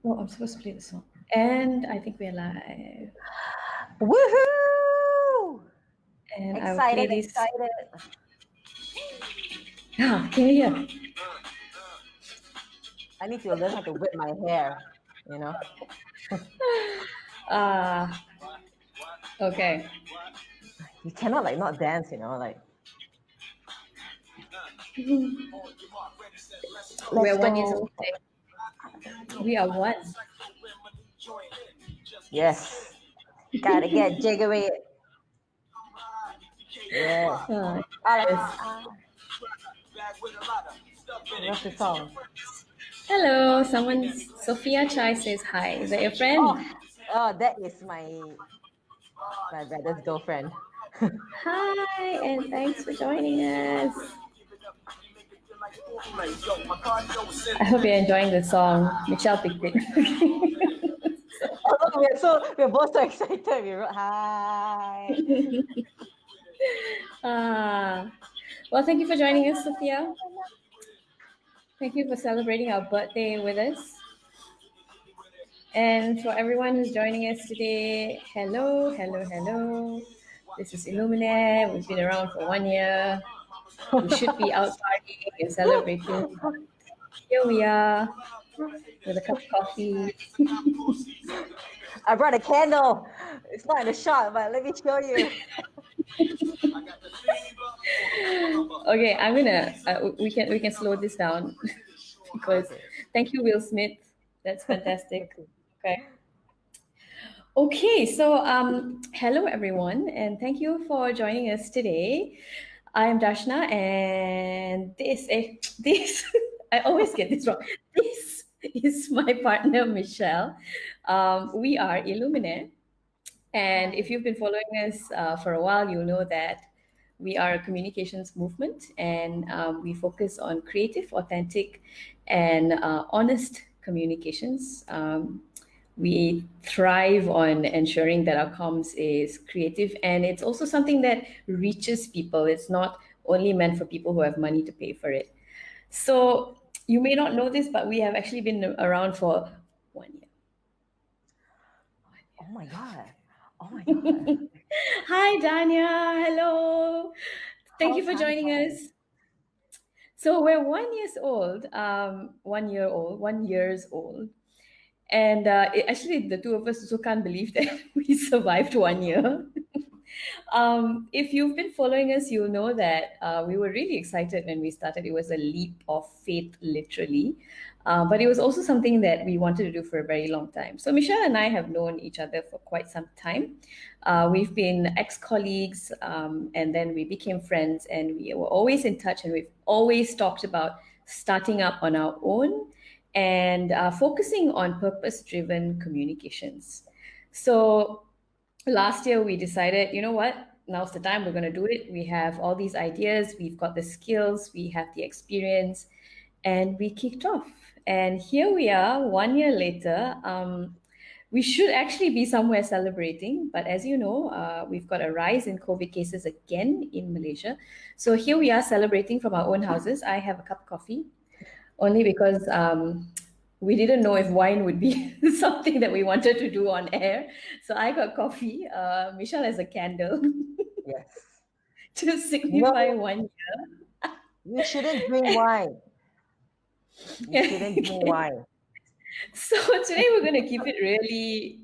Oh, I'm supposed to play the song. And I think we're live. Woohoo! And I will play Excited, this. excited. Ah, can you hear? I need to learn how to whip my hair, you know? Ah, okay. You cannot like not dance, you know, like let's We're 1 year go. old. We are one. Yes. Gotta get jiggy with it. Yeah. Ah, I like yes. what's the song? Hello, someone, Sophia Chai says hi. Is that your Oh, friend? oh, that is my brother's girlfriend. Hi, and thanks for joining us. I hope you're enjoying the song. Michelle picked it. Oh, we're both so excited. We wrote hi. Ah, well, thank you for joining us, Sophia. Thank you for celebrating our birthday with us. And for everyone who's joining us today, hello, hello, hello. This is Illuminairre. We've been around for 1 year. We should be out partying and celebrating. Here we are with a cup of coffee. I brought a candle. It's not in the shot, but let me show you. Okay, we can slow this down because Okay. thank you, Will Smith. That's fantastic. Okay. Okay, so hello everyone, and thank you for joining us today. I am Dashna, and this I always get this wrong. This is my partner Michelle. We are Illuminaire, and if Hi. you've been following us for a while, you'll know that we are a communications movement, and we focus on creative, authentic, and honest communications. We thrive on ensuring that our comms is creative, and it's also something that reaches people. It's not only meant for people who have money to pay for it. So you may not know this, but we have actually been around for 1 year. Oh my god. Oh my god. Hi, Danya. Hello. Thank Hi, you for hi, joining hi. us. So we're 1 years old, 1 year old, 1 years old. And actually, the two of us also can't believe that we survived 1 year. If you've been following us, you'll know that we were really excited when we started. It was a leap of faith, literally. But it was also something that we wanted to do for a very long time. So, Michelle and I have known each other for quite some time. We've been ex colleagues, and then we became friends, and we were always in touch, and we've always talked about starting up on our own and focusing on purpose driven communications. So, last year we decided, you know what, now's the time, we're going to do it. We have all these ideas, we've got the skills, we have the experience, and we kicked off. And here we are 1 year later. We should actually be somewhere celebrating, but as you know, we've got a rise in COVID cases again in Malaysia. So here we are celebrating from our own houses. I have a cup of coffee only because we didn't know if wine would be something that we wanted to do on air. So I got coffee. Michelle has a candle Yes. to No, signify 1 year. you shouldn't drink wine. You shouldn't drink wine. So today we're going to keep it really,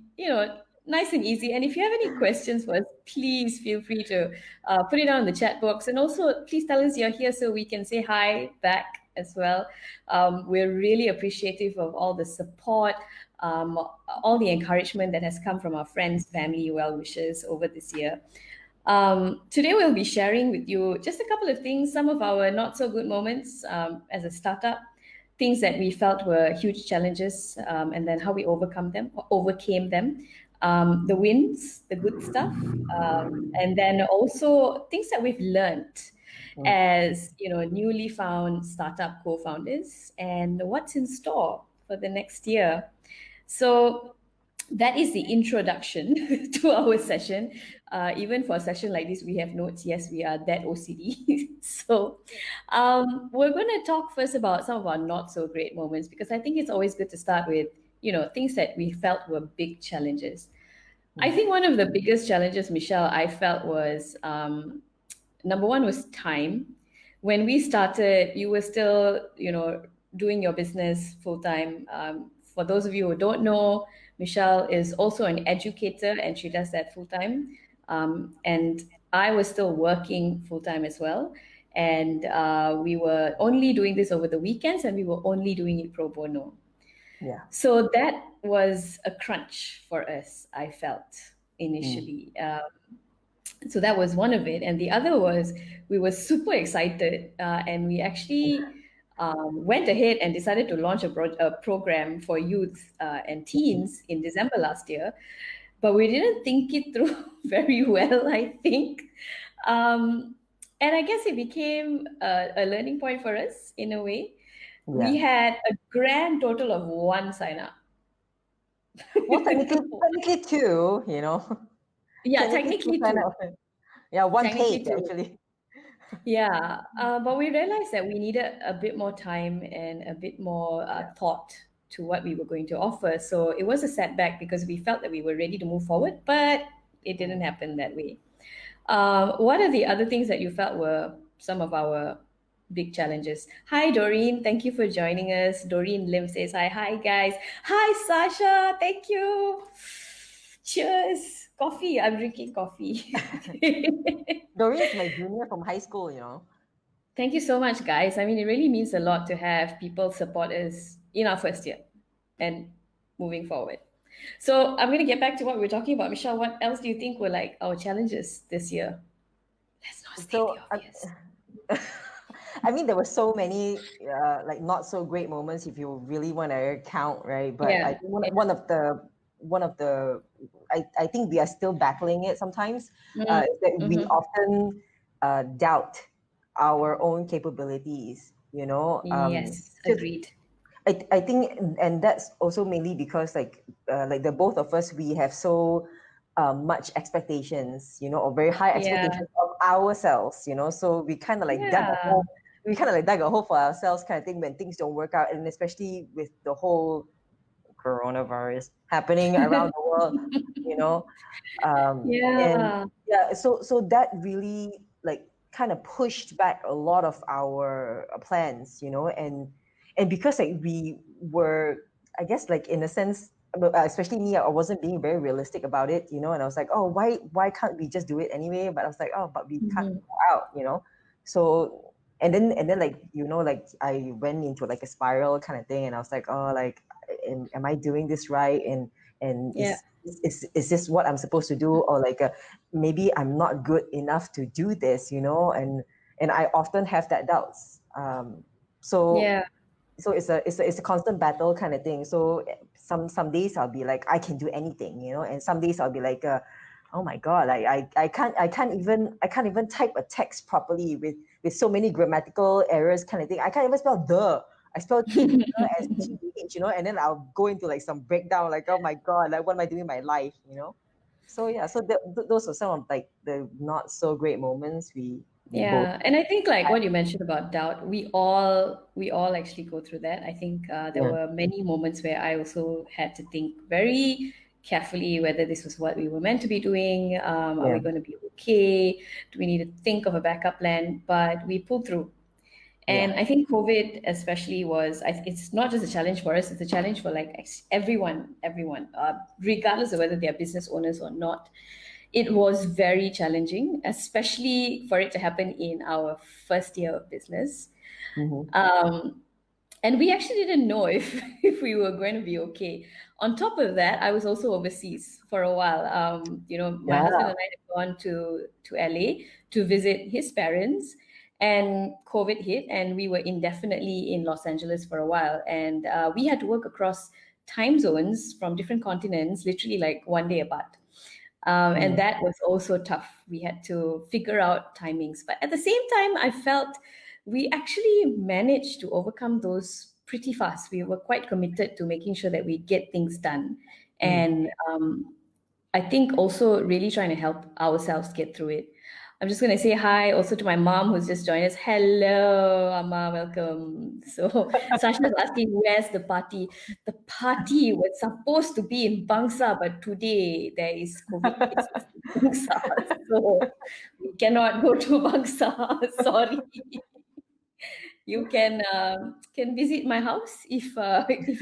nice and easy. And if you have any questions for us, please feel free to put it down in the chat box. And also, please tell us you're here so we can say hi back as well. We're really appreciative of all the support, all the encouragement that has come from our friends, family, well wishers over this year. Today, we'll be sharing with you just a couple of things, some of our not so good moments as a startup, things that we felt were huge challenges, and then how we overcame them, the wins, the good stuff, and then also things that we've learned Mm. as newly found startup co-founders, and what's in store for the next year. So that is the introduction to our session. Even for a session like this, we have notes. Yes, we are that OCD. So we're going to talk first about some of our not so great moments, because I think it's always good to start with, things that we felt were big challenges. I think one of the biggest challenges, Michelle, I felt was number one was time. When we started, you were still, doing your business full time. For those of you who don't know, Michelle is also an educator and she does that full time. And I was still working full time as well. And we were only doing this over the weekends and we were only doing it pro bono. Yeah. So that was a crunch for us, I felt initially. So that was one of it. And the other was we were super excited and we actually went ahead and decided to launch a program for youth and teens in December last year. But we didn't think it through very well, I think. And I guess it became a learning point for us in a way. We Yeah. had a grand total of one sign up. Well, technically two, Yeah, technically two technically sign two. up. Yeah, one Technically paid two. actually. Yeah, but we realized that we needed a bit more time and a bit more Yeah. thought to what we were going to offer. So it was a setback because we felt that we were ready to move forward, but it didn't happen that way. What are the other things that you felt were some of our big challenges? Hi, Doreen. Thank you for joining us. Doreen Lim says hi. Hi, guys. Hi, Sasha. Thank you. Cheers. Coffee. I'm drinking coffee. Doreen's my junior from high school. Thank you so much, guys. I mean, it really means a lot to have people support us in our first year and moving forward. So I'm going to get back to what we are talking about. Michelle, what else do you think were like our challenges this year? Let's not state So, the obvious. I mean, there were so many like not so great moments if you really want to count, right? But I Yeah. think one of the I think we are still battling it sometimes. Is that we Mm-hmm. often doubt our own capabilities. Yes, Just agreed. I think, and that's also mainly because like the both of us, we have so much expectations, or very high Yeah. expectations of ourselves, so we kind of like dug a Yeah. hole. We kind of like dug a hole for ourselves, kind of thing, when things don't work out, and especially with the whole coronavirus happening around the world, you know. And Yeah. yeah, so that really like kind of pushed back a lot of our plans, and because like we were, I guess, like in a sense, especially me, I wasn't being very realistic about it, and I was like, oh, why can't we just do it anyway? But I was like, oh, but we can't Mhm. go out. So and then like like I went into like a spiral kind of thing, and I was like, oh, like am I doing this right? And Yeah. is this what I'm supposed to do? Or like maybe I'm not good enough to do this, and I often have that doubts. So Yeah. so it's a constant battle kind of thing. So some days I'll be like, I can do anything, and some days I'll be like, oh my god, I can't even type a text properly with so many grammatical errors kind of thing. I can't even spell the. I spell THEH, and then I'll go into like some breakdown, like, oh my god, like what am I doing in my life? So yeah, so those are some of like the not so great moments we both. Yeah, and I think like what you mentioned about doubt, we all actually go through that. I think there Yeah, were many moments where I also had to think very carefully whether this was what we were meant to be doing. Are yeah, we going to be okay? Do we need to think of a backup plan? But we pulled through. yeah. And I think COVID especially it's not just a challenge for us, it's a challenge for like everyone, regardless of whether they're business owners or not. It was very challenging, especially for it to happen in our first year of business. Mm-hmm. And we actually didn't know if, if we were going to be okay. On top of that, I was also overseas for a while. My husband Yeah. and I had gone to LA to visit his parents, and COVID hit, and we were indefinitely in Los Angeles for a while. And we had to work across time zones from different continents, literally like one day apart. And Mm, that was also tough. We had to figure out timings. But at the same time, I felt we actually managed to overcome those pretty fast. We were quite committed to making sure that we get things done. mm, And I think also really trying to help ourselves get through it. I'm just going to say hi also to my mom who's just joined us. Hello, Amma, welcome. So Sasha's asking, where's the party? The party was supposed to be in Bangsa, but today there is COVID cases in Bangsa. So we cannot go to Bangsa. Sorry. You can visit my house if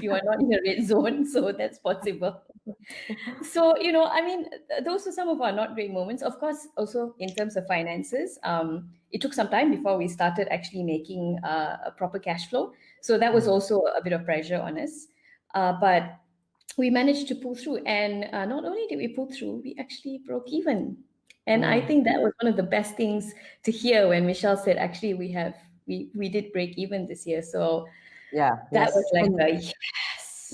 you are not in a red zone, so that's possible. So, I mean, those were some of our not great moments. Of course, also in terms of finances, it took some time before we started actually making a proper cash flow. So that was Mm. also a bit of pressure on us. But we managed to pull through. And not only did we pull through, we actually broke even. And I Mm. think that was one of the best things to hear when Michelle said, actually, we did break even this year. So Yeah, that was yes. like And a yes.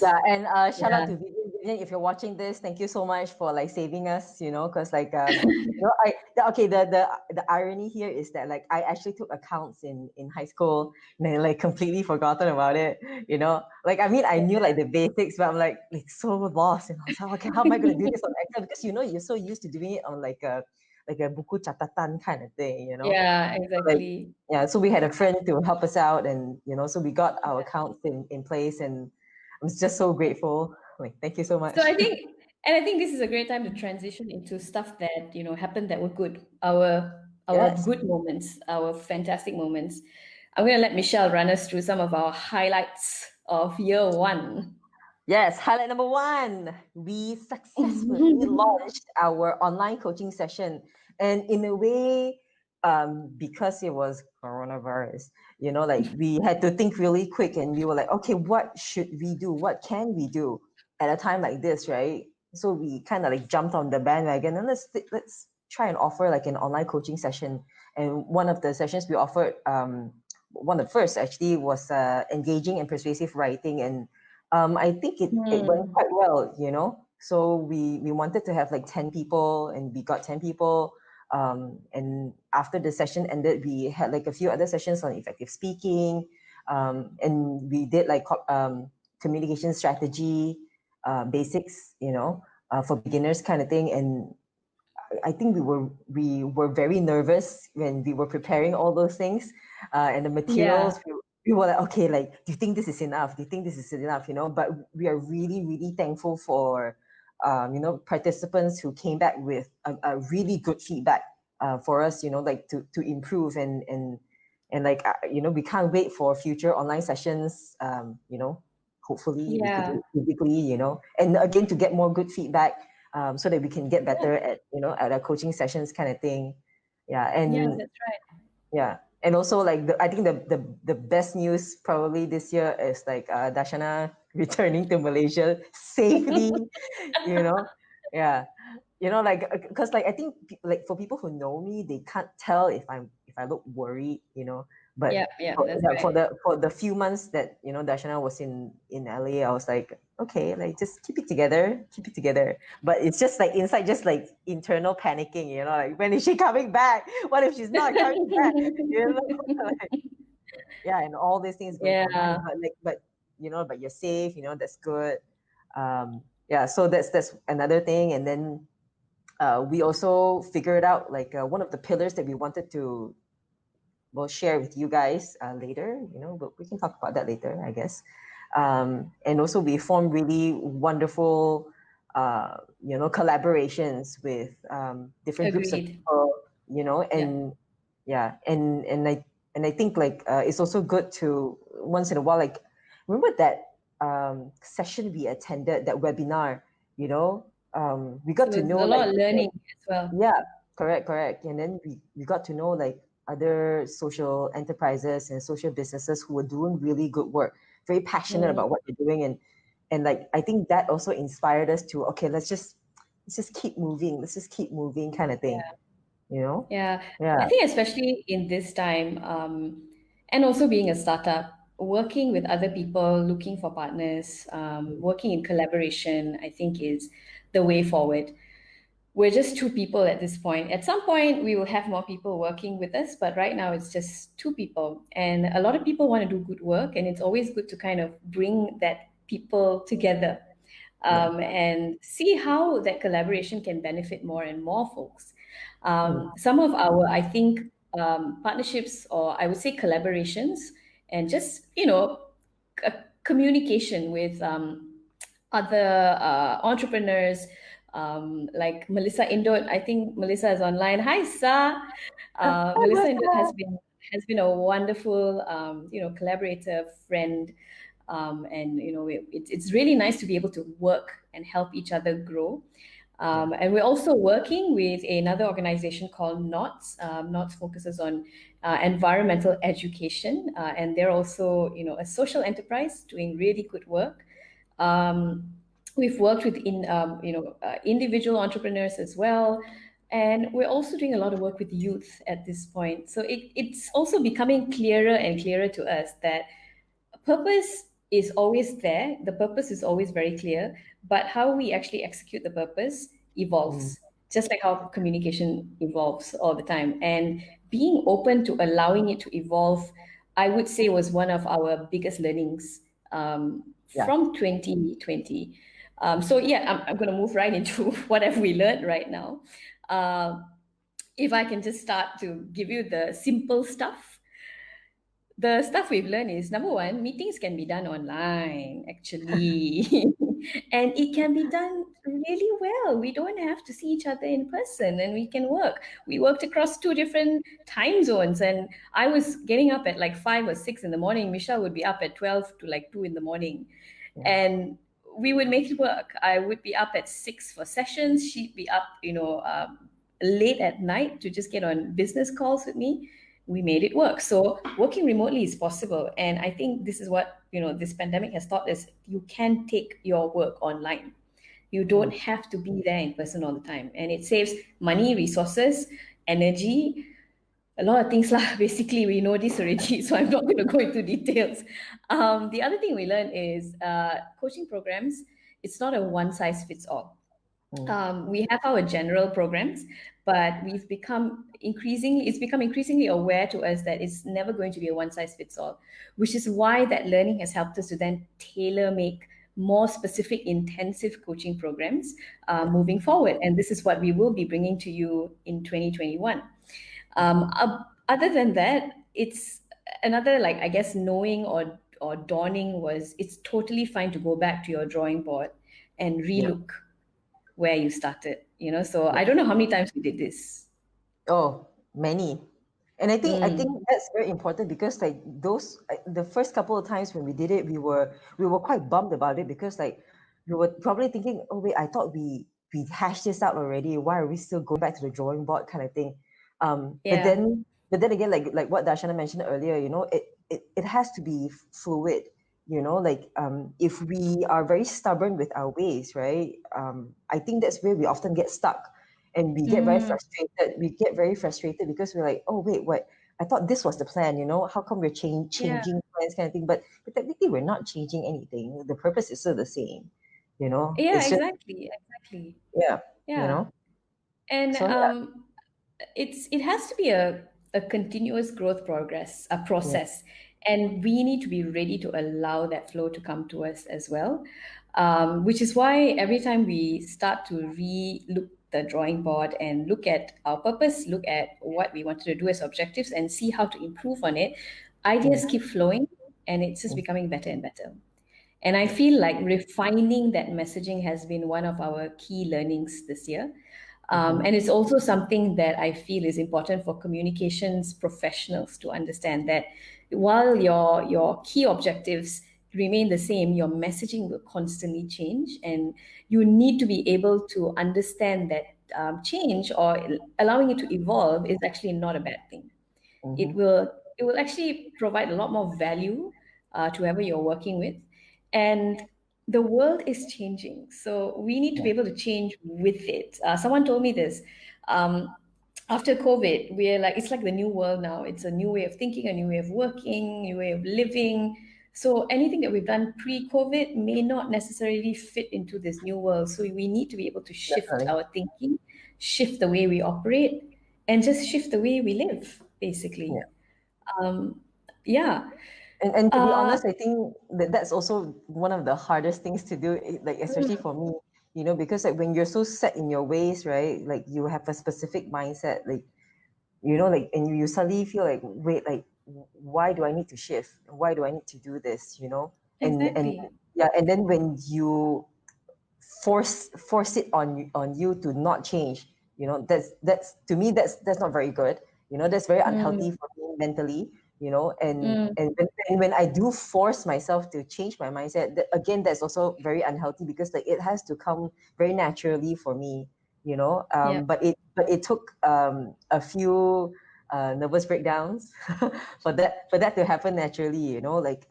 yeah, and shout out Yeah. to Vivian. Vivian, if you're watching this, thank you so much for like saving us, because like okay, the irony here is that like I actually took accounts in high school and then like completely forgotten about it, Like I mean I knew like the basics, but I'm like so lost, and I was like, okay, how am I gonna do this on Excel? Because you're so used to doing it on like a buku catatan kind of thing. Yeah, Like, exactly. yeah, so we had a friend to help us out, and so we got our accounts in place, and I'm just so grateful. Like, thank you so So much. I think this is a great time to transition into stuff that, happened that were good. Our Yes. good moments, our fantastic moments. I'm gonna let Michelle run us through some of our highlights of year one. Yes, highlight number one, we successfully launched our online coaching session. And in a way, because it was coronavirus, like we had to think really quick, and we were like, okay, what should we do? What can we do at a time like this, right? So we kind of like jumped on the bandwagon, and let's try and offer like an online coaching session. And one of the sessions we offered, one of the first actually, was engaging and persuasive writing. And I think it went Hmm. quite well. So we wanted to have like 10 people, and we got 10 people. And after the session ended, we had like a few other sessions on effective speaking. And we did like communication strategy basics, for beginners kind of thing. And I think we were very nervous when we were preparing all those things, and the materials. Yeah. We were like, okay, like, do you think this is enough? Do you think this is enough? But we are really, really thankful for, participants who came back with a really good feedback for us. Like to improve, and like we can't wait for future online sessions. Hopefully we could do Yeah. it physically. And again, to get more good feedback, so that we can get Yeah. better at our coaching sessions kind of thing. Yeah, Yeah, and that's right. yeah, and also like I think the best news probably this year is like Dashana returning to Malaysia safely. you know, yeah, like because like I think like for people who know me, they can't tell if I look worried. But Yeah, yeah, for, that's yeah, for right. the few months that Dashana was in LA, I was like, okay, like just keep it together. But it's just like inside, just like internal panicking. Like, when is she coming back? What if she's not coming back? Like, yeah, and all these things going through mind. Yeah. But you're safe. That's good. Yeah, so that's another thing. And then we also figured out like one of the pillars that we wanted to share with you guys later. But we can talk about that later, I guess. And also we formed really wonderful, collaborations with different groups of Agreed. people. Yeah. And yeah, and I think like it's also good to once in a while, like, remember that session we attended, that webinar. We got So to it's know a lot like of learning as well. yeah, correct. And then we got to know like other social enterprises and social businesses who were doing really good work, very passionate Mm, about what they're doing. And like I think that also inspired us to, okay, let's just keep moving. Let's just keep moving kind of thing, yeah. you know? Yeah, I Yeah. think especially in this time, and also being a startup, working with other people, looking for partners, working in collaboration, I think is the way forward. We're just two people at this point. At some point, we will have more people working with us, but right now it's just two people. And a lot of people want to do good work, and it's always good to kind of bring that people together Yeah. and see how that collaboration can benefit more and more folks. Mm. Some of our, I think, partnerships, or I would say collaborations, and just, c- communication with other entrepreneurs, like Melissa Indot. I think Melissa is online. Hi, Sa. Melissa Indot has been a wonderful, collaborator, friend, and it's really nice to be able to work and help each other grow. Yeah. And we're also working with another organization called Knots. Knots focuses on environmental education, and they're also, a social enterprise doing really good work. Um, we've worked with individual entrepreneurs as well, and we're also doing a lot of work with youth at this point. So it's also becoming clearer and clearer to us that purpose is always there. The purpose is always very clear, but how we actually execute the purpose Mm. evolves, just like how communication evolves all the time. And being open to allowing it to evolve, I would say, was one of our biggest learnings Yeah. from 2020. So yeah, I'm going to move right into what have we learned right now. Uh, if I can just start to give you the simple stuff, the stuff we've learned is, number one, meetings can be done online, actually. And it can be done really well. We don't have to see each other in person, and we can work. We worked across two different time zones, and I was getting up at like 5 or 6 in the morning. Michelle would be up at 12 to like 2 in the morning. Yeah. And we would make it work. I would be up at 6 for sessions. She'd be up, late at night to just get on business calls with me. We made it work. So working remotely is possible. And I think this is what, this pandemic has taught us. You can take your work online. You don't Mm. have to be there in person all the time. And it saves money, resources, energy, a lot of things lah. Basically, we know this already, so I'm not going to go into details. The other thing we learned is coaching programs. It's not a one size fits all. Mm. We have our general programs, but it's become increasingly aware to us that it's never going to be a one size fits all, which is why that learning has helped us to then tailor make more specific intensive coaching programs Yeah. moving forward. And this is what we will be bringing to you in 2021. Other than that, it's another, like, I guess, knowing or dawning was, it's totally fine to go back to your drawing board and Yeah. relook where you started. So Yeah. I don't know how many times we did this. Oh, many. And I think Mm, that's very important because like those the first couple of times when we did it, we were quite bummed about it because like we were probably thinking, oh wait, I thought we hashed this out already. Why are we still going back to the drawing board kind of thing? But yeah, then again, like what Darshana mentioned earlier, it has to be fluid. Like if we are very stubborn with our ways, right? I think that's where we often get stuck and we get very mm, frustrated. We get very frustrated because we're like, oh wait, what? I thought this was the plan. How come we're yeah, changing plans, kind of thing? But technically, we're not changing anything. The purpose is still the same. yeah, It's just exactly. yeah. You Yeah. know. And So yeah, it has to be a continuous growth a yeah. process, and we need to be ready to allow that flow to come to us as well. Which is why every time we start to re-look the drawing board and look at our purpose, look at what we wanted to do as objectives, and see how to improve on it, ideas Mm, keep flowing, and it's just mm, becoming better and better. And I yeah. feel like refining that messaging has been one of our key learnings this year. Mm-hmm. And it's also something that I feel is important for communications professionals to understand, that while your key objectives remain the same, your messaging will constantly change, and you need to be able to understand that change, or allowing it to evolve, is actually not a bad thing. Mm-hmm. It will actually provide a lot more value to whoever you're working with. And the world is changing, so we need to Yeah. be able to change with it. Someone told me this, um, after COVID, we're like, it's like the new world now. It's a new way of thinking, a new way of working, new way of living. So anything that we've done pre-COVID may not necessarily fit into this new world, so we need to be able to shift Definitely. our thinking, shift the way we operate, and just shift the way we live, basically. Yeah. Um, yeah. And to be Uh, honest, I think that's also one of the hardest things to do, like especially for me. because like when you're so set in your ways, right, like you have a specific mindset, like like, and you suddenly feel like, wait, like why do I need to shift, why do I need to do this, and Exactly. yeah, and then when you force it on you to not change, that's to me, that's not very good, that's very unhealthy Mm, for me mentally, and mm, when I do force myself to change my mindset, again, that's also very unhealthy, because like it has to come very naturally for me, yeah, but it took a few nervous breakdowns for that to happen naturally, like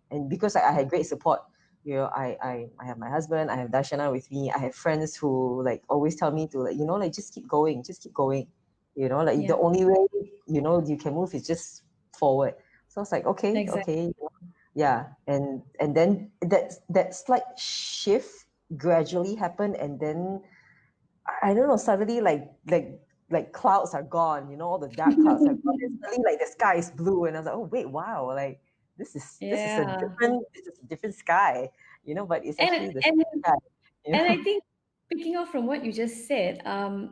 and because I had great support. I have my husband, I have Darshana with me, I have friends who like always tell me to, like, like, just keep going, like yeah, the only way, you can move is just forward. So it's like, okay, exactly. okay, yeah, and then that slight shift gradually happened, and then I don't know, suddenly, like clouds are gone, all the dark clouds are gone, and suddenly like the sky is blue, and I was like, oh wait, wow, like Yeah. this is a different sky, but it's And actually the and same sky, and I think picking off from what you just said,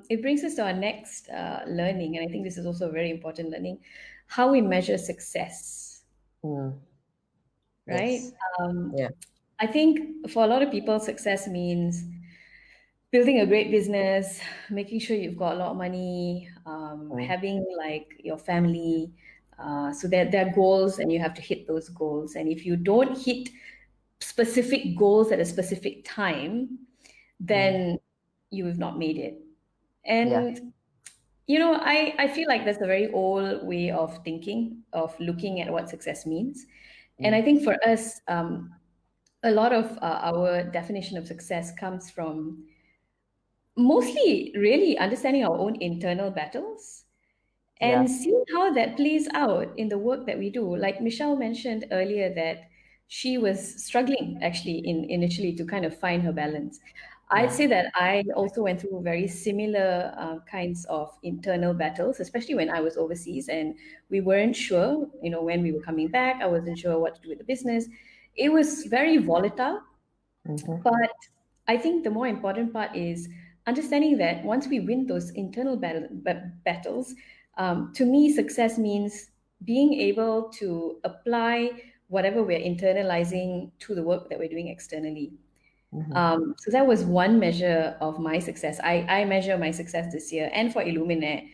it brings us to our next learning, and I think this is also a very important learning, how we measure success, Mm, right? yes, Um, yeah, I think for a lot of people, success means building a great business, making sure you've got a lot of money, mm, having like your family. So there are goals, and you have to hit those goals. And if you don't hit specific goals at a specific time, mm, then you have not made it. yeah, And I feel like that's a very old way of thinking, of looking at what success means. And mm, I think for us, a lot of our definition of success comes from mostly really understanding our own internal battles yeah, and seeing how that plays out in the work that we do. Like Michelle mentioned earlier that she was struggling actually initially to kind of find her balance. I'd yeah, say that I also went through very similar kinds of internal battles, especially when I was overseas and we weren't sure, when we were coming back. I wasn't sure what to do with the business. It was very volatile, mm-hmm, but I think the more important part is understanding that once we win those internal battles, to me, success means being able to apply whatever we're internalizing to the work that we're doing externally. mm-hmm. So that was one measure of my success. I measure my success this year and for Illuminaire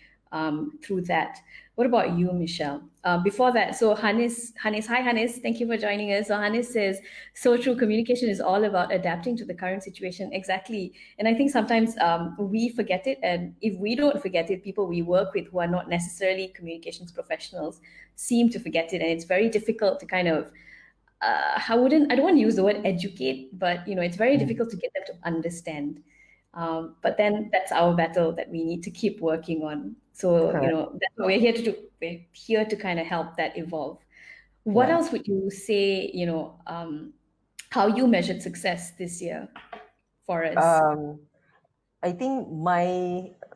through that. What about you, Michelle? Before that, so Hannes, hi Hannes, thank you for joining us. So Hannes says, so true, communication is all about adapting to the current situation. Exactly. And I think sometimes we forget it. And if we don't forget it, people we work with who are not necessarily communications professionals seem to forget it. And it's very difficult to kind of I don't want to use the word educate, but it's very Mm, difficult to get them to understand. But then that's our battle that we need to keep working on. So, correct, that's what we're here to do. We're here to kind of help that evolve. What yeah. else would you say, how you measured success this year for us? um I think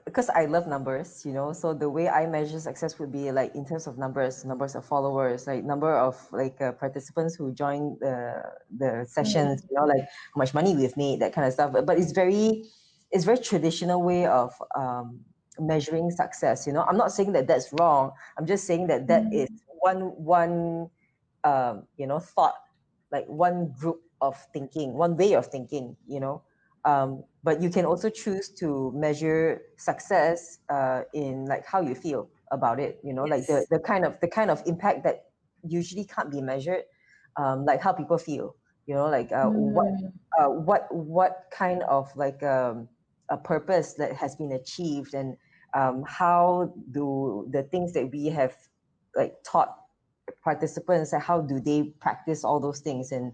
because I love numbers, so the way I measure success would be like in terms of numbers of followers, like number of like participants who join the sessions, Mm, like how much money we've made, that kind of stuff. But it's very traditional way of measuring success. I'm not saying that that's wrong. I'm just saying that that is mm, one thought, like one group of thinking, one way of thinking, but you can also choose to measure success in like how you feel about it, like the, yes. the kind of impact that usually can't be measured, like how people feel, like Mm, what kind of like a purpose that has been achieved, and how do the things that we have like taught participants, like how do they practice all those things, and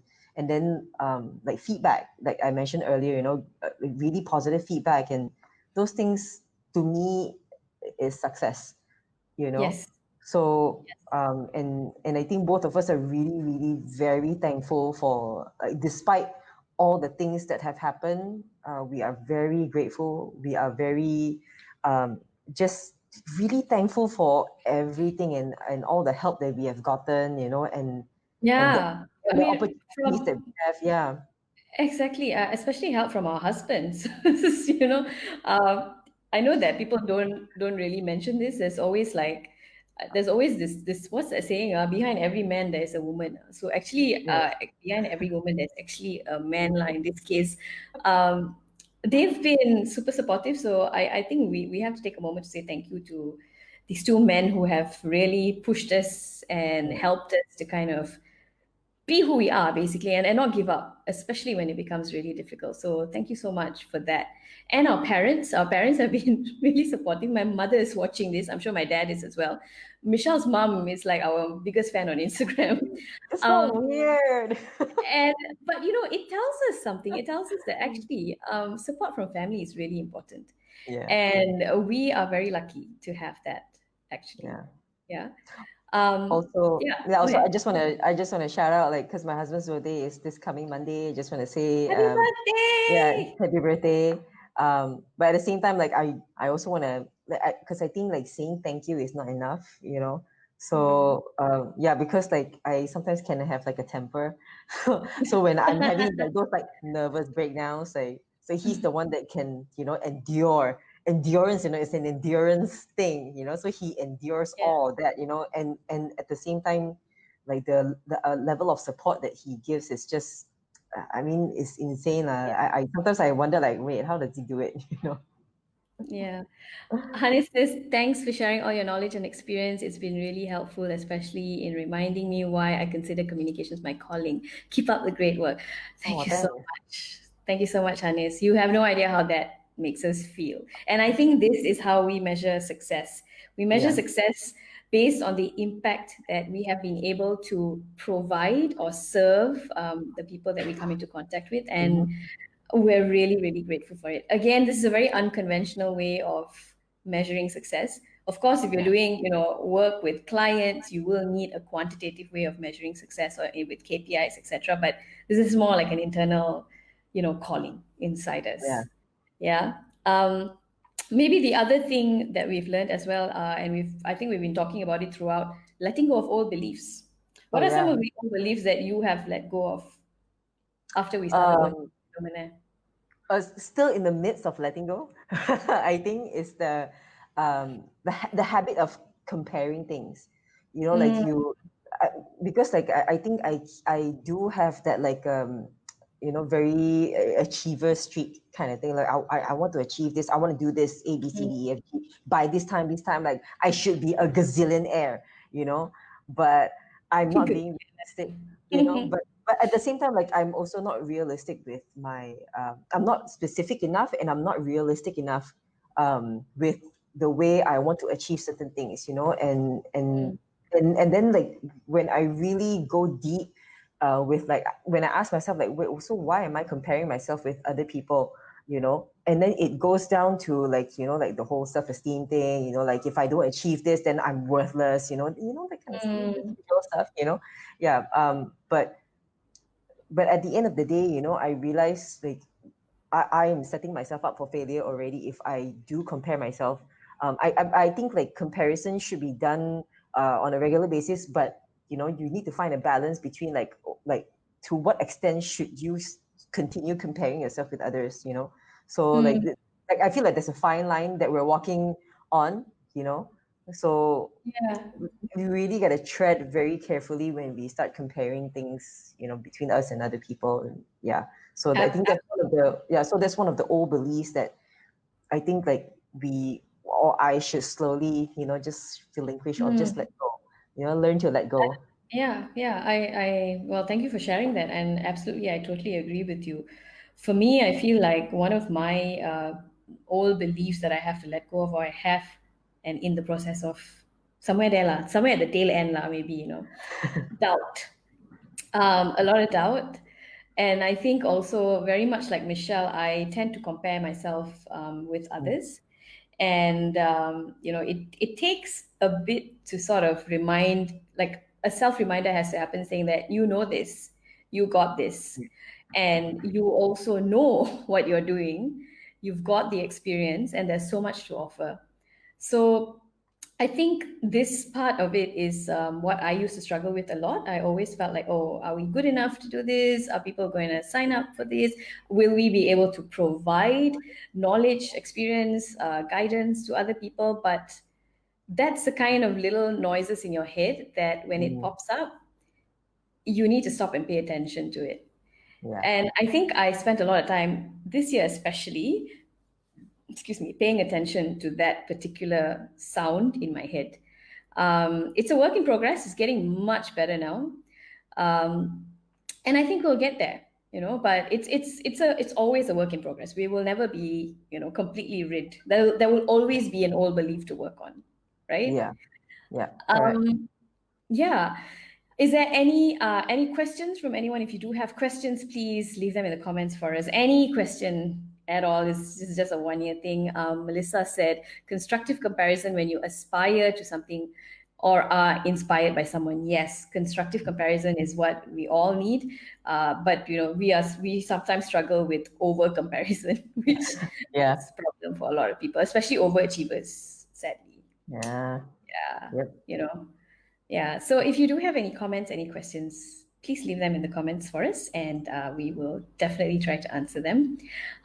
then like feedback, like I mentioned earlier, like really positive feedback, and those things to me is success, you know yes. so and I think both of us are really, really very thankful for, like, despite all the things that have happened, we are very grateful, we are very um, just really thankful for everything, and all the help that we have gotten, and the Yeah. I and the mean, opportunities that we have, yeah. Exactly, especially help from our husbands. You know, uh, I know that people don't really mention this. There's always this what's that saying? Behind every man there's a woman. So actually, Yes. behind every woman there's actually a man. Like in this case, um, they've been super supportive. So I think we have to take a moment to say thank you to these two men who have really pushed us and Mm. helped us to kind of be who we are basically, and not give up, especially when it becomes really difficult. So thank you so much for that. And our parents have been really supportive. My mother is watching this. I'm sure my dad is as well. Michelle's mom is like our biggest fan on Instagram. It's not um, weird. and but it tells us something. It tells us that actually support from family is really important, Yeah, and we are very lucky to have that actually. yeah. Yeah. Also, Yeah, yeah. go Also, ahead. I just wanna shout out, like, because my husband's birthday is this coming Monday. I just wanna say, Happy yeah, birthday. happy birthday. But at the same time, like, I also wanna, like, because I think like saying thank you is not enough, you know. Mm. So, yeah, because like I sometimes can have like a temper. So when I'm having like those like nervous breakdowns, like, so he's the one that can, endure. Endurance, is an endurance thing, so he endures Yeah. all that, and at the same time, like the level of support that he gives is just, I mean, it's insane. I sometimes I wonder, like, wait, how does he do it? Yeah. Hannes says, thanks for sharing all your knowledge and experience. It's been really helpful, especially in reminding me why I consider communications my calling. Keep up the great work. Thank Oh, you so thanks. much. Thank you so much, Hannes. You have no idea how that makes us feel. And I think this is how we measure success. We measure Yeah. success based on the impact that we have been able to provide or serve the people that we come into contact with. And Hmm. we're really, really grateful for it. Again, this is a very unconventional way of measuring success. Of course, if you're Yeah. doing, work with clients, you will need a quantitative way of measuring success or with KPIs, etc. But this is more like an internal, calling inside Yeah. us. Yeah. Maybe the other thing that we've learned as well, and I think we've been talking about it throughout, letting go of old beliefs. Oh, What are some yeah. of the old beliefs that you have let go of after we started working Um, with Illuminairre? Still in the midst of letting go. I think is the habit of comparing things. Like Mm, I, because like I think I do have that, like, very achiever streak kind of thing. Like I want to achieve this. I want to do this A B C D E F G by this time. This time, like I should be a gazillionaire. You know, but I'm not good. being realistic. But at the same time, like I'm also not realistic with my I'm not specific enough, and I'm not realistic enough with the way I want to achieve certain things, Mm, and then, like, when I really go deep with, like, when I ask myself, like, wait, so why am I comparing myself with other people, and then it goes down to, like, like the whole self-esteem thing, like if I don't achieve this, then I'm worthless, that kind of mm, superficial stuff, yeah. But at the end of the day, I realize, like, I am setting myself up for failure already if I do compare myself. I think, like, comparison should be done on a regular basis, but you need to find a balance between, like to what extent should you continue comparing yourself with others, so, like, mm. like I feel like there's a fine line that we're walking on, you know. So Yeah, we really got to tread very carefully when we start comparing things, between us and other people. And yeah, so I think that's one of the yeah. So that's one of the old beliefs that I think, like, we or I should slowly, just relinquish or just let mm. go. Learn to let go. Yeah, yeah. Well, thank you for sharing that. And absolutely, I totally agree with you. For me, I feel like one of my old beliefs that I have to let go of, or I have, and in the process of somewhere there, lah, somewhere at the tail end, lah, maybe, doubt. A lot of doubt. And I think also very much like Michelle, I tend to compare myself with Mm, others. And it takes a bit to sort of remind, like a self reminder has to happen, saying that you know this, you got this, and you also know what you're doing, you've got the experience, and there's so much to offer. So I think this part of it is what I used to struggle with a lot. I always felt like, oh, are we good enough to do this? Are people going to sign up for this? Will we be able to provide knowledge, experience, guidance to other people? But that's the kind of little noises in your head that when it Mm, pops up, you need to stop and pay attention to it. yeah. And I think I spent a lot of time this year, especially, excuse me, paying attention to that particular sound in my head. It's a work in progress. It's getting much better now, um, and I think we'll get there. But it's always a work in progress. We will never be completely rid. There will always be an old belief to work on, right? Yeah. Yeah. Correct. Um, yeah. Is there any questions from anyone? If you do have questions, please leave them in the comments for us. Any question at all? This is just a one-year thing. Melissa said, constructive comparison when you aspire to something or are inspired by someone. Yes, constructive comparison is what we all need. But we sometimes struggle with over comparison, which Yeah. is a problem for a lot of people, especially overachievers, sadly. Yeah. Yeah, Yep. you know. Yeah, so if you do have any comments, any questions, please leave them in the comments for us, and we will definitely try to answer them.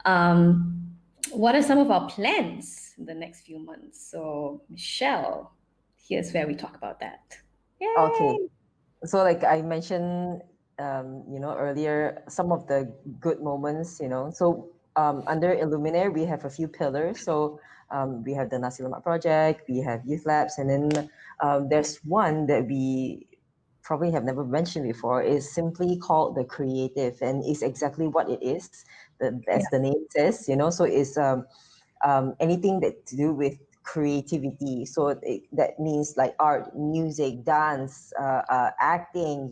Um, what are some of our plans in the next few months? So, Michelle, here's where we talk about that. Okay. Yay! So like I mentioned, earlier, some of the good moments, so under Illuminaire, we have a few pillars. So we have the Nasi Lemak project, we have youth labs, and then there's one that we probably have never mentioned before, is simply called the creative, and is exactly what it is, Yeah, as the name says, so it's anything that to do with creativity. So that means like art, music, dance, acting,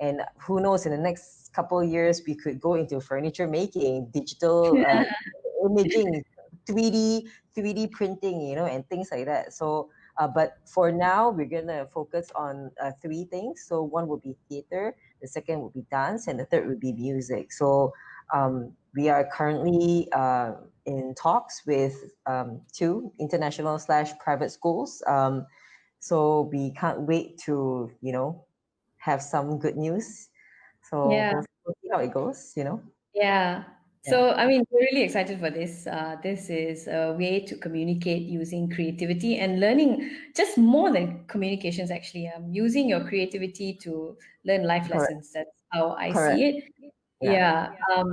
and who knows, in the next couple of years we could go into furniture making, digital imaging, 3D printing, and things like that. So but for now we're gonna focus on three things. So one would be theater, the second would be dance, and the third would be music. So we are currently in talks with two international / private schools. So we can't wait to, have some good news. So yeah. we'll see how it goes, Yeah. Yeah. So, I mean, we're really excited for this. This is a way to communicate using creativity and learning, just more than communications, actually. Using your creativity to learn life Correct. lessons. That's how I see Correct. it. Yeah. Yeah.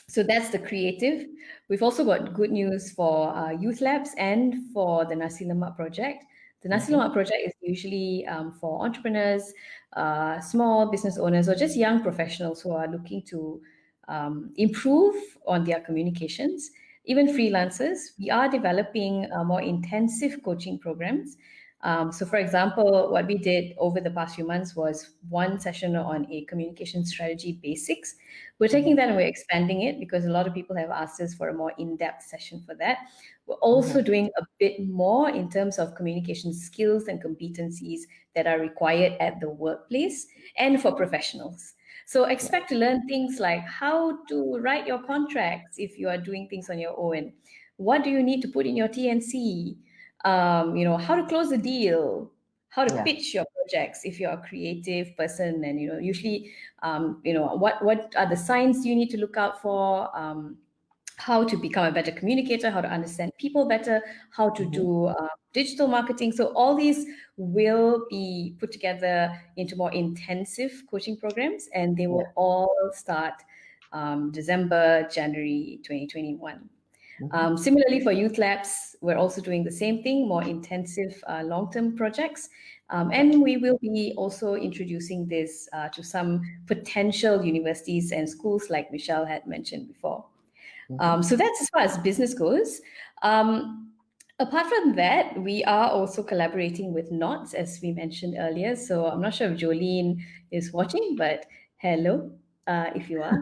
So that's the creative. We've also got good news for youth labs and for the Nasi Lemak project. The Nasi Mm-hmm. Lemak project is usually for entrepreneurs, small business owners, or just young professionals who are looking to improve on their communications, even freelancers. We are developing more intensive coaching programs. So, for example, what we did over the past few months was one session on a communication strategy basics. We're taking Mm-hmm. that and we're expanding it because a lot of people have asked us for a more in-depth session for that. We're Mm-hmm. also doing a bit more in terms of communication skills and competencies that are required at the workplace and for professionals. So Yeah. expect to learn things like how to write your contracts if you are doing things on your own. What do you need to put in your TNC? How to close a deal, how to Yeah. pitch your projects if you're a creative person, and usually, what are the signs you need to look out for? How to become a better communicator, how to understand people better, how to Mm-hmm. do digital marketing. So all these will be put together into more intensive coaching programs, and they Yeah. will all start December, January 2021. Mm-hmm. Similarly, for youth labs, we're also doing the same thing, more intensive long-term projects. Yeah. And we will be also introducing this to some potential universities and schools, like Michelle had mentioned before. Mm-hmm. So that's as far as business goes. Um, Apart from that, we are also collaborating with Knots, as we mentioned earlier. So I'm not sure if Jolene is watching, but hello, if you are.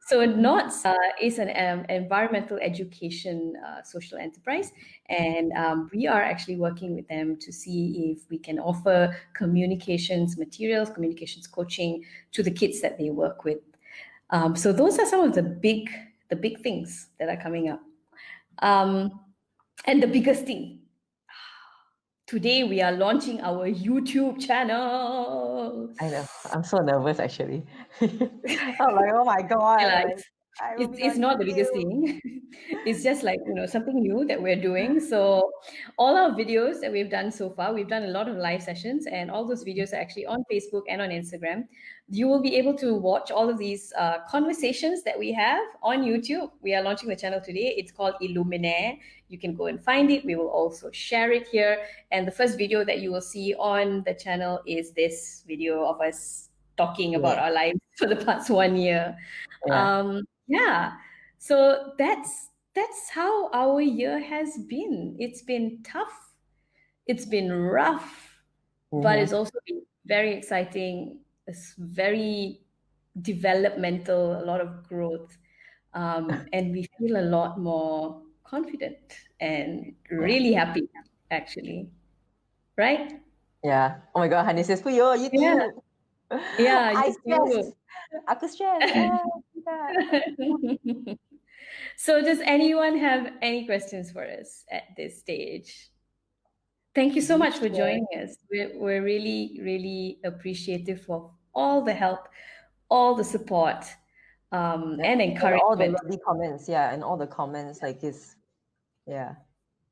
So Knots is an environmental education social enterprise, and we are actually working with them to see if we can offer communications materials, communications coaching to the kids that they work with. So those are some of the big things that are coming up. Um, and the biggest thing, today we are launching our YouTube channel. I know. I'm so nervous actually. I'm like, oh my God, Yeah, like I will be it's on not the biggest YouTube. thing. It's just like, something new that we're doing. So all our videos that we've done so far, we've done a lot of live sessions, and all those videos are actually on Facebook and on Instagram. You will be able to watch all of these conversations that we have on YouTube. We are launching the channel today. It's called Illuminairre. You can go and find it. We will also share it here. And the first video that you will see on the channel is this video of us talking about Yeah, our lives for the past 1 year. yeah. Yeah. So that's how our year has been. It's been tough. It's been rough, but it's Mm-hmm. also been very exciting. It's very developmental, a lot of growth. And we feel a lot more confident and Yeah, really happy, actually. Right? yeah. Oh my God, Honey says, "Puyo, Yeah. YouTube." Yeah, I you too. stressed. Aku stress. Tidak. So, does anyone have any questions for us at this stage? Thank you so You much for share. joining us. We're really, really appreciative of all the help, all the support, Yeah. and And all the encouragement. lovely comments, yeah, and all the comments, like it's, yeah.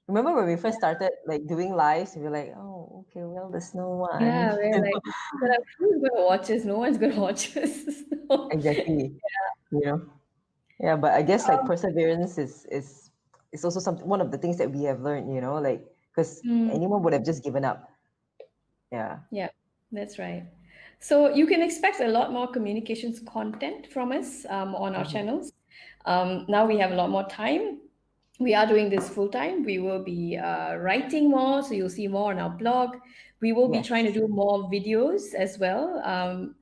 Remember when we first started like doing lives, we were like, oh, okay, well, there's no one. Yeah, we're like, but who's going to watch us? No one's going to watch us. So, Exactly. You know. Yeah, but I guess like perseverance is also something one of the things that we have learned, like because mm, anyone would have just given up. Yeah. yeah, that's right. So you can expect a lot more communications content from us on our Mhm. channels. Now we have a lot more time. We are doing this full time. We will be writing more, so you'll see more on our blog. We will be trying to Yes. do more videos as well,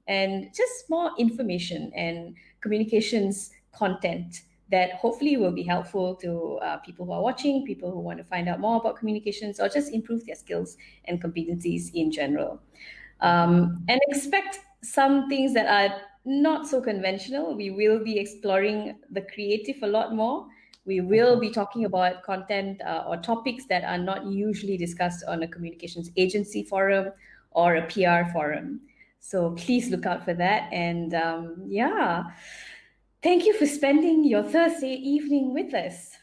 and just more information and communications content that hopefully will be helpful to people who are watching, people who want to find out more about communications or just improve their skills and competencies in general. Mhm. And expect some things that are not so conventional. We will be exploring the creative a lot more. We will Mhm. be talking about content or topics that are not usually discussed on a communications agency forum or a PR forum. So please look out for that. And yeah, thank you for spending your Thursday evening with us.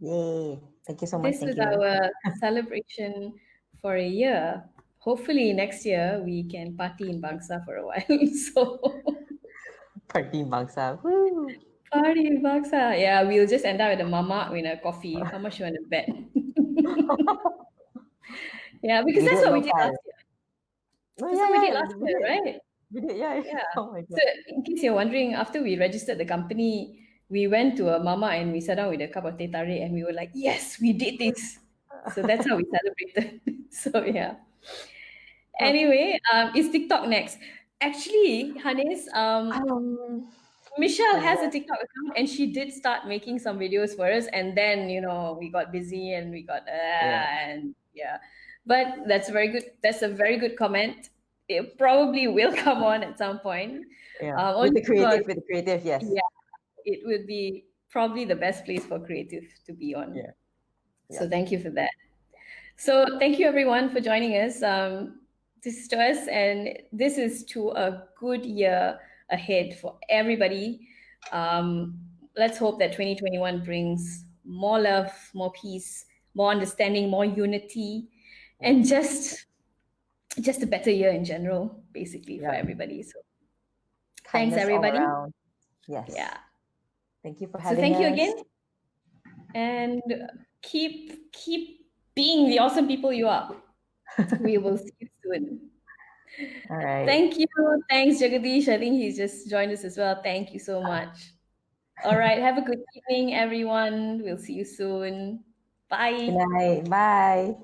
Yay. Thank you so much. This Thank was you. our celebration for a year. Hopefully, next year we can party in Bangsa for a while. So, Party Bangsa. Woo. party in Bangsa. Yeah, we'll just end up with a mama with a coffee. How much you want to bet? Yeah, because We do that's it what we did local. last year. Oh That's yeah, what we did yeah. last We year, did. right? We did. Yeah. Yeah. Oh my So, God. in case you're wondering, after we registered the company, we went to a mama and we sat down with a cup of teh tarik and we were like, yes, we did this. So that's how we celebrated. So yeah. Anyway, is TikTok next? Actually, Hanis, Um. Michelle has a What? TikTok account and she did start making some videos for us. And then, we got busy and we got, Yeah. and yeah. But that's very good. That's a very good comment. It probably will come on at some point. Yeah. With Only the because, creative. With the creative. Yes. yeah, it would be probably the best place for creative to be on. Yeah. So Yeah. thank you for that. So thank you everyone for joining us. This is to us, and this is to a good year ahead for everybody. Let's hope that 2021 brings more love, more peace, more understanding, more unity, Yeah. and just a better year in general, basically for Yeah. everybody. So thanks Kindness all everybody. around. Yes. Yeah. Thank you for So having thank you us. again, and keep being the awesome people you are. We will see you soon. All right. Thank you. Thanks, Jagadish. I think he's just joined us as well. Thank you so much. All right. Have a good evening, everyone. We'll see you soon. Good Bye. night. Bye.